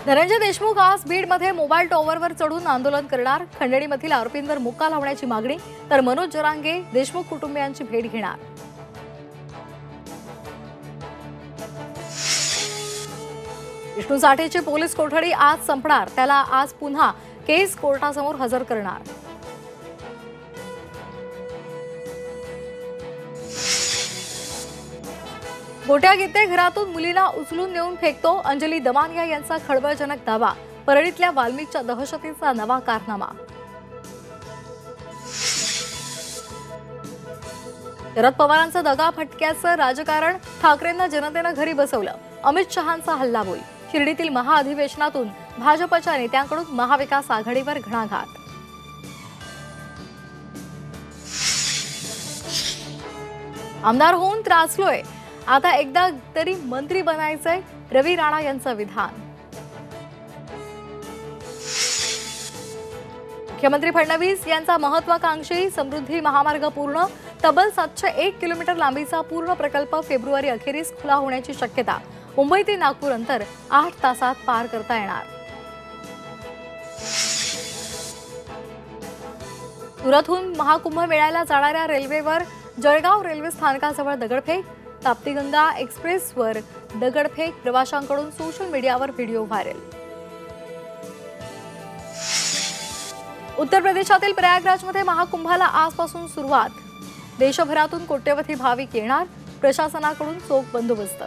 धनंजय देशमुख आज बीडमध्ये मोबाईल टॉवरवर चढून आंदोलन करणार। खंडणीमधील आरोपींवर मुक्का लावण्याची मागणी, तर मनोज जरांगे देशमुख कुटुंबियांची भेट घेणार। विष्णू साठेची पोलीस कोठडी आज संपणार, त्याला आज पुन्हा केस कोर्टासमोर हजर करणार। गोट्या गीते घरातून मुलीला उचलून नेऊन फेकतो, अंजली दमानिया यांचा खळबळजनक दावा। परळीतल्या वाल्मिकच्या दहशतीचा नवा कारनामा। शरद पवारांचं दगा फटक्याचं राजकारण, ठाकरेंना जनतेनं घरी बसवलं। अमित शहांचा हल्लाबोल। शिर्डीतील महाअधिवेशनातून भाजपच्या नेत्यांकडून महाविकास आघाडीवर घणाघात। आमदार होऊन त्रासलोय, आता एकदा तरी मंत्री बनायचंय, रवी राणा यांचं विधान। मुख्यमंत्री फडणवीस यांचा महत्वाकांक्षी समृद्धी महामार्ग पूर्ण, तब्बल 701 किलोमीटर लांबीचा पूर्ण प्रकल्प फेब्रुवारी अखेरीस खुला होण्याची शक्यता। मुंबई ते नागपूर अंतर 8 तासात पार करता येणार। सुरतहून महाकुंभ मेळ्याला जाणाऱ्या रेल्वेवर जळगाव रेल्वे स्थानकाजवळ दगडफेक। ताप्तीगंगा एक्सप्रेसवर दगडफेक, प्रवाशांकडून सोशल मीडियावर व्हिडिओ व्हायरल। उत्तर प्रदेशातील प्रयागराजमध्ये महाकुंभाला आजपासून सुरुवात। देशभरातून कोट्यवधी भाविक येणार, प्रशासनाकडून चोख बंदोबस्त।